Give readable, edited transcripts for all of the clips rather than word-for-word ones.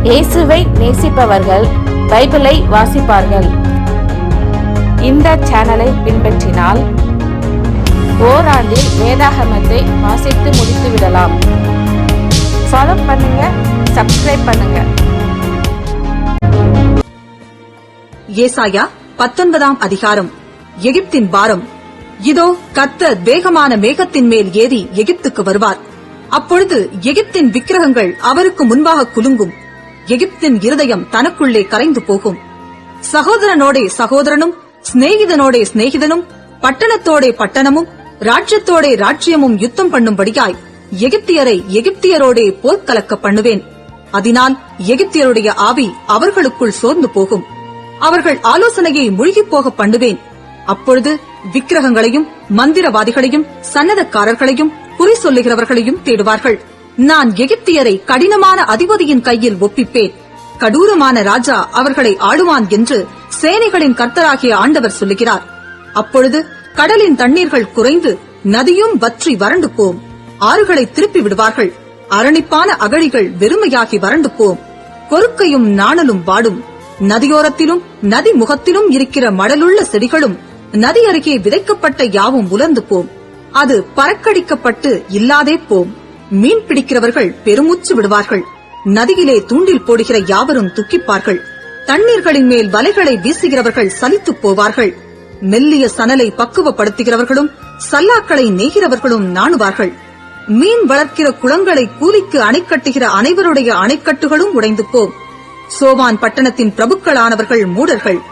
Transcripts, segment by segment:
இயேசுவை நேசிப்பவர்கள் பைபிளை வாசிப்பார்கள். இந்த சேனலை பின்பற்றினால் ஓராண்டில் வேதாகமத்தை வாசித்து முடித்து விடலாம். ஃபாலோ பண்ணுங்க, சப்ஸ்கிரைப் பண்ணுங்க. ஏசாயா 19ஆம் அதிகாரம். எகிப்தின் பாரம். இதோ கர்த்தர் வேகமான மேகத்தின் மேல் ஏறி எகிப்துக்கு வருவார். அப்பொழுது எகிப்தின் விக்கிரகங்கள் அவருக்கு முன்பாக குலுங்கும். எகிப்தின் இருதயம் தனக்குள்ளே கரைந்து போகும். சகோதரனோடே சகோதரனும், சிநேகிதனோடே சிநேகிதனும், பட்டணத்தோடே பட்டணமும், ராஜ்யத்தோடே ராஜ்யமும் யுத்தம் பண்ணும்படியாய் எகிப்தியரை எகிப்தியரோடே போர்க்கலக்க பண்ணுவேன். அதனால் எகிப்தியருடைய ஆவி அவர்களுக்குள் சோர்ந்து போகும். அவர்கள் ஆலோசனையை முழுகிப் போக பண்ணுவேன். அப்பொழுது விக்கிரகங்களையும் மந்திரவாதிகளையும் சன்னதக்காரர்களையும் குறி சொல்லுகிறவர்களையும் தேடுவார்கள். நான் எகிப்தியரை கடினமான அதிபதியின் கையில் ஒப்பிப்பேன். கடூரமான ராஜா அவர்களை ஆளுவான் என்று சேனைகளின் கர்த்தராகிய ஆண்டவர் சொல்லுகிறார். அப்பொழுது கடலின் தண்ணீர்கள் குறைந்து நதியும் வற்றி வறண்டு போம். ஆறுகளை திருப்பி விடுவார்கள். அரணிப்பான அகழிகள் வெறுமையாகி வறண்டு போம். கொருக்கையும் நாணலும் வாடும். நதியோரத்திலும் நதி முகத்திலும் இருக்கிற மடலுள்ள செடிகளும் நதி அருகே விதைக்கப்பட்ட யாவும் உலர்ந்து போம். அது பறக்கடிக்கப்பட்டு இல்லாதே போம். மீன் பிடிக்கிறவர்கள் பெருமூச்சு விடுவார்கள். நதியிலே தூண்டில் போடுகிற யாவரும் துக்கிப்பார்கள். தண்ணீர்களின் மேல் வலைகளை வீசுகிறவர்கள் சலித்துப் போவார்கள். மெல்லிய சணலை பக்குவப்படுத்துகிறவர்களும் சல்லாக்களை நெய்கிறவர்களும் நாணுவார்கள். மீன் வளர்க்கிற குளங்களை கூலிக்கு அணை கட்டுகிற அனைவருடைய அணைக்கட்டுகளும் உடைந்து போம். சோவான் பட்டணத்தின் பிரபுக்களானவர்கள் மூடர்கள்.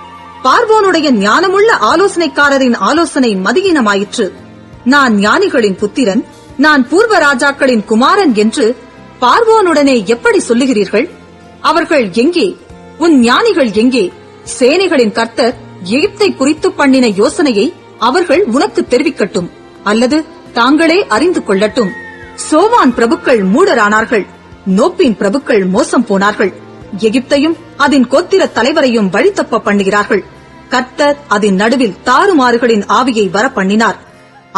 பார்வோனுடைய ஞானமுள்ள ஆலோசனைக்காரரின் ஆலோசனை மதியீனமாயிற்று. நான் ஞானிகளின் புத்திரன், நான் பூர்வ ராஜாக்களின் குமாரன் என்று பார்வோனுடனே எப்படி சொல்லுகிறீர்கள்? அவர்கள் எங்கே? உன் ஞானிகள் எங்கே? சேனைகளின் கர்த்தர் எகிப்தை குறித்து பண்ணின யோசனையை அவர்கள் உனக்கு தெரிவிக்கட்டும், அல்லது தாங்களே அறிந்து கொள்ளட்டும். சோவான் பிரபுக்கள் மூடரானார்கள். நோப்பின் பிரபுக்கள் மோசம் போனார்கள். எகிப்தையும் அதன் கோத்திர தலைவரையும் வழித்தப்ப பண்ணுகிறார்கள். கர்த்தர் அதன் நடுவில் தாறுமாறுகளின் ஆவியை வர பண்ணினார்.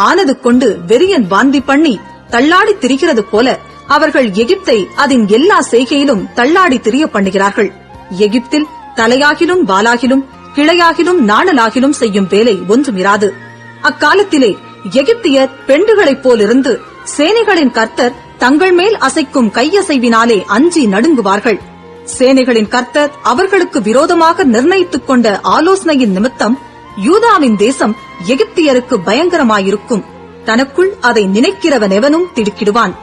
ஆனது கொண்டு வெறியன் வாந்தி பண்ணி தள்ளாடி திரிகிறது போல அவர்கள் எகிப்தை அதன் எல்லா செய்கையிலும் தள்ளாடி திரிய பண்ணுகிறார்கள். எகிப்தில் தலையாகிலும் வாலாகிலும் கிளையாகிலும் நாணலாகிலும் செய்யும் வேலை ஒன்றுமிராது. அக்காலத்திலே எகிப்தியர் பெண்டுகளைப் போலிருந்து சேனைகளின் கர்த்தர் தங்கள் மேல் அசைக்கும் கையசைவினாலே அஞ்சி நடுங்குவார்கள். சேனைகளின் கர்த்தர் அவர்களுக்கு விரோதமாக நிர்ணயித்துக் கொண்ட ஆலோசனையின் நிமித்தம் யூதாவின் தேசம் எகிப்தியருக்கு பயங்கரமாயிருக்கும். தனக்குள் அதை நினைக்கிறவனெவனும் திடுக்கிடுவான்.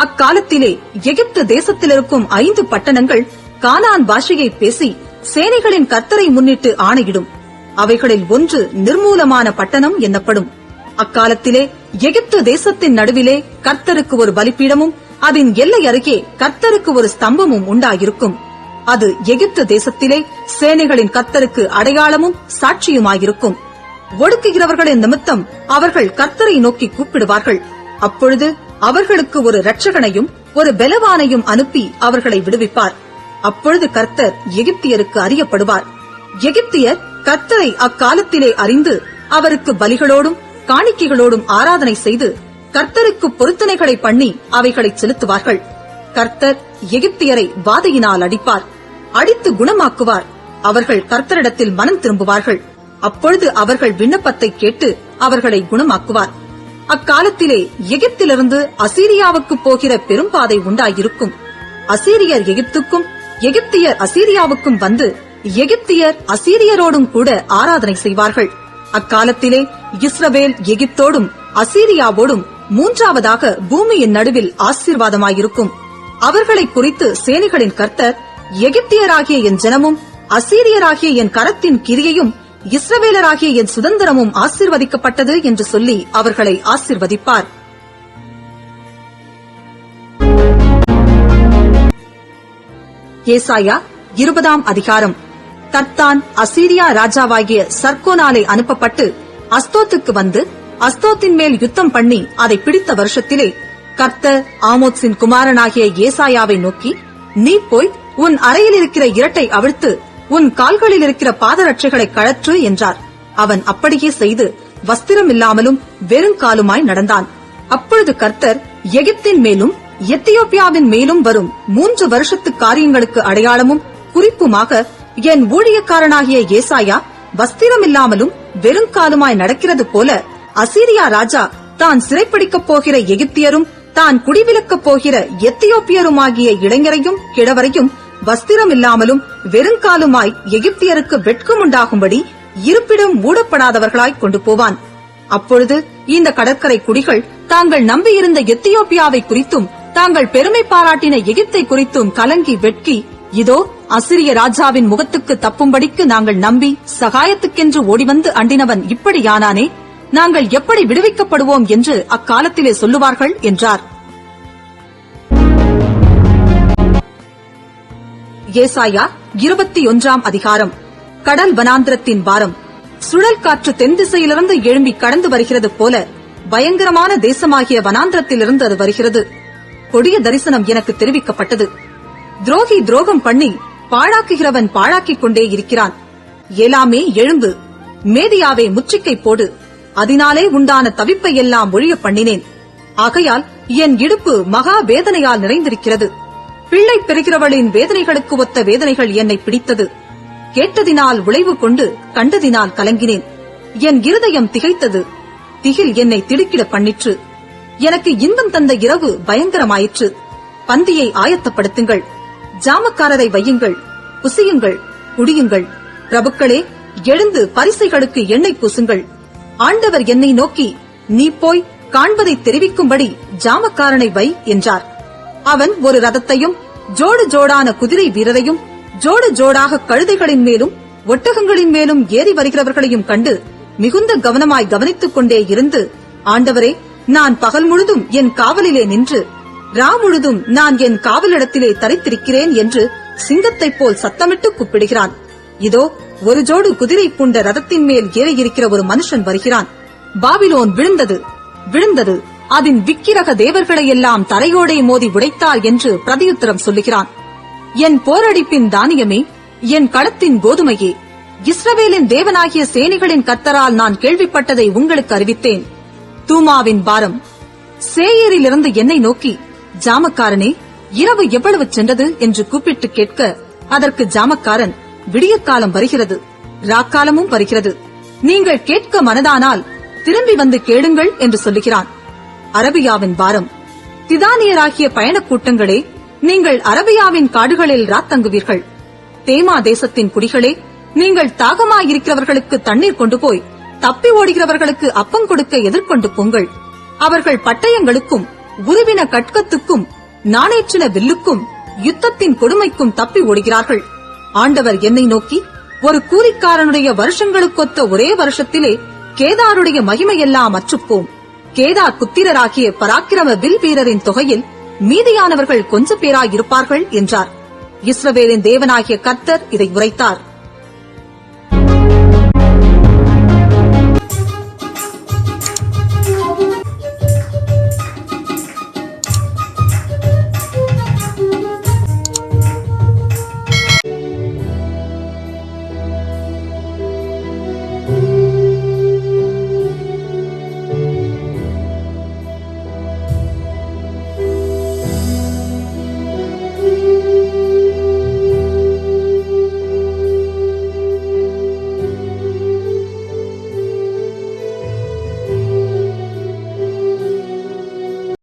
அக்காலத்திலே எகிப்து தேசத்திலிருக்கும் 5 பட்டணங்கள் கானான் பாஷையை பேசி சேனைகளின் கர்த்தரை முன்னிட்டு ஆணையிடும். அவைகளில் ஒன்று நிர்மூலமான பட்டணம் என்னப்படும். அக்காலத்திலே எகிப்து தேசத்தின் நடுவிலே கர்த்தருக்கு ஒரு பலிபீடமும் அதன் எல்லை அருகே கர்த்தருக்கு ஒரு ஸ்தம்பமும் உண்டாயிருக்கும். அது எகிப்து தேசத்திலே சேனைகளின் கர்த்தருக்கு அடையாளமும் சாட்சியுமாயிருக்கும். ஒடுக்குகிறவர்களின் நிமித்தம் அவர்கள் கர்த்தரை நோக்கி கூப்பிடுவார்கள். அப்பொழுது அவர்களுக்கு ஒரு இரட்சகனையும் ஒரு பெலவானையும் அனுப்பி அவர்களை விடுவிப்பார். அப்பொழுது கர்த்தர் எகிப்தியருக்கு அறியப்படுவார். எகிப்தியர் கர்த்தரை அக்காலத்திலே அறிந்து அவருக்கு பலிகளோடும் காணிக்கைகளோடும் ஆராதனை செய்து கர்த்தருக்கு பொருத்தனைகளை பண்ணி அவைகளை செலுத்துவார்கள். கர்த்தர் எகிப்தியரை வாதையினால் அடிப்பார், அடித்து குணமாக்குவார். அவர்கள் கர்த்தரிடத்தில் மனம் திரும்புவார்கள். அப்பொழுது அவர்கள் விண்ணப்பத்தை கேட்டு அவர்களை குணமாக்குவார். அக்காலத்திலே எகிப்திலிருந்து அசீரியாவுக்கு போகிற பெரும்பாதை உண்டாயிருக்கும். அசீரியர் எகிப்துக்கும் எகிப்தியர் அசீரியாவுக்கும் வந்து எகிப்தியர் அசீரியரோடும் கூட ஆராதனை செய்வார்கள். அக்காலத்திலே இஸ்ரவேல் எகிப்தோடும் அசீரியாவோடும் 3ஆவதாக பூமியின் நடுவில் ஆசீர்வாதமாயிருக்கும். அவர்களை குறித்து சேனைகளின் கர்த்தர் எகிப்தியராகிய என் ஜனமும் அசீரியராகிய என் கரத்தின் கிரியையும் இஸ்ரவேலராகிய என் சுதந்திரமும் ஆசீர்வதிக்கப்பட்டது என்று சொல்லி அவர்களை ஆசீர்வதிப்பார். ஏசாயா 20ஆம் அதிகாரம். தர்த்தான் அசீரியா ராஜாவாகிய சர்கோனாலே அனுப்பப்பட்டு அஸ்தோத்துக்கு வந்து அஸ்தோத்தின் மேல் யுத்தம் பண்ணி அதை பிடித்த வருஷத்திலே கர்த்தர் ஆமோத்சின் குமாரனாகிய ஏசாயாவை நோக்கி, நீ போய் உன் அறையில் இருக்கிற இரட்டை அவிழ்த்து உன் கால்களில் இருக்கிற பாதரட்சைகளை கழற்று என்றார். அவன் அப்படியே செய்து வஸ்திரம் இல்லாமலும் வெறுங்காலுமாய் நடந்தான். அப்பொழுது கர்த்தர் எகிப்தின் மேலும் எத்தியோப்பியாவின் மேலும் வரும் 3 வருஷத்து காரியங்களுக்கு அடையாளமும் குறிப்புமாக என் ஊழியக்காரனாகிய ஏசாயா வஸ்திரமில்லாமலும் வெறுங்காலுமாய் நடக்கிறது போல அசீரியா ராஜா தான் சிறைப்பிடிக்கப் போகிற எகிப்தியரும் தான் குடிவிலக்கப் போகிற எத்தியோப்பியருமாகிய இளைஞரையும் கிழவரையும் வஸ்திரமில்லாமலும் வெறுங்காலுமாய் எகிப்தியருக்கு வெட்கமுண்டாகும்படி இருப்பிடம் மூடப்படாதவர்களாய் கொண்டு போவான். அப்பொழுது இந்த கடற்கரை குடிகள் தாங்கள் நம்பியிருந்த எத்தியோப்பியாவை குறித்தும் தாங்கள் பெருமை பாராட்டின எகிப்தை குறித்தும் கலங்கி வெட்கி, இதோ அசிரிய ராஜாவின் முகத்துக்கு தப்பும்படிக்கு நாங்கள் நம்பி சகாயத்துக்கென்று ஓடிவந்து அண்டினவன் இப்படியானானே, நாங்கள் எப்படி விடுவிக்கப்படுவோம் என்று அக்காலத்திலே சொல்லுவார்கள் என்றார். ஏசாயா 21 அதிகாரம். கடல் வனாந்திரத்தின் பாரம். சுழல் காற்று தென் திசையிலிருந்து எழும்பி கடந்து வருகிறது போல பயங்கரமான தேசமாகிய வனாந்திரத்திலிருந்து அது வருகிறது. கொடிய தரிசனம் எனக்கு தெரிவிக்கப்பட்டது. துரோகி துரோகம் பண்ணி பாழாக்குகிறவன் பாழாக்கிக் கொண்டே இருக்கிறான். ஏலாமே எழும்பு, மேதியாவே முற்றிக்கை போடு, அதனாலே உண்டான தவிப்பை எல்லாம் ஒழிய பண்ணினேன். ஆகையால் என் இடுப்பு மகா வேதனையால் நிறைந்திருக்கிறது. பிள்ளை பெறுகிறவளின் வேதனைகளுக்கு ஒத்த வேதனைகள் என்னை பிடித்தது. கேட்டதினால் விளைவு கொண்டு கண்டதினால் கலங்கினேன். என் இருதயம் திகைத்தது. திகில் என்னை திடுக்கிட பண்ணிற்று. எனக்கு இன்பம் தந்த இரவு பயங்கரமாயிற்று. பந்தியை ஆயத்தப்படுத்துங்கள், ஜாமக்காரரை வையுங்கள், புசியுங்கள், குடியுங்கள். பிரபுக்களே, எழுந்து பரிசைகளுக்கு எண்ணெய் பூசுங்கள். ஆண்டவர் என்னை நோக்கி, நீ போய் காண்பதை தெரிவிக்கும்படி ஜாமக்காரனை வை என்றார். அவன் ஒரு ரதத்தையும் ஜோடு ஜோடான குதிரை வீரரையும் ஜோடு ஜோடாக கழுதைகளின் மேலும் ஒட்டகங்களின் மேலும் ஏறி வருகிறவர்களையும் கண்டு மிகுந்த கவனமாய் கவனித்துக் கொண்டே இருந்து, ஆண்டவரே, நான் பகல் முழுதும் என் காவலிலே நின்று ரா முழுதும் நான் என் காவலிடத்திலே தரித்திருக்கிறேன் என்று சிங்கத்தைப் போல் சத்தமிட்டு கூப்பிடுகிறான். இதோ ஒரு ஜோடு குதிரை பூண்ட ரதத்தின் மேல் ஏறியிருக்கிற ஒரு மனுஷன் வருகிறான். பாபிலோன் விழுந்தது, விழுந்தது, அதன் விக்கிரக தேவர்களையெல்லாம் தரையோடே மோதி உடைத்தார் என்று பிரதியுத்தரம் சொல்லுகிறான். என் போரடிப்பின் தானியமே, என் களத்தின் கோதுமையே, இஸ்ரவேலின் தேவனாகிய சேனைகளின் கர்த்தரால் நான் கேள்விப்பட்டதை உங்களுக்கு அறிவித்தேன். தூமாவின் பாரம். சேயரிலிருந்து என்னை நோக்கி, ஜாமக்காரனே, இரவு எவ்வளவு சென்றது என்று கூப்பிட்டு கேட்க, அதற்கு ஜாமக்காரன், விடியற்காலம் வருகிறது, ராக்காலமும் வருகிறது, நீங்கள் கேட்க மனதானால் திரும்பி வந்து கேளுங்கள் என்று சொல்லுகிறான். அரபியாவின் பாரம். திதானியராகிய பயணக் கூட்டங்களே, நீங்கள் அரபியாவின் காடுகளில் ராத்தங்குவீர்கள். தேமா தேசத்தின் குடிகளே, நீங்கள் தாகமாயிருக்கிறவர்களுக்கு தண்ணீர் கொண்டு போய் தப்பி ஓடுகிறவர்களுக்கு அப்பம் கொடுக்க எதிர்கொண்டு போங்கள். அவர்கள் பட்டயங்களுக்கும் உருவின கட்கத்துக்கும் நாணேற்றின வில்லுக்கும் யுத்தத்தின் கொடுமைக்கும் தப்பி ஓடுகிறார்கள். ஆண்டவர் என்னை நோக்கி, ஒரு கூலிக்காரனுடைய வருஷங்களுக்கொத்த ஒரே வருஷத்திலே கேதாருடைய மகிமையெல்லாம் அற்றுப்போம். கேதார் புத்திரராகிய பராக்கிரம வில் வீரரின் தொகையில் மீதியானவர்கள் கொஞ்ச பேராயிருப்பார்கள் என்றார். இஸ்ரவேலின் தேவனாகிய கர்த்தர் இதை உரைத்தார்.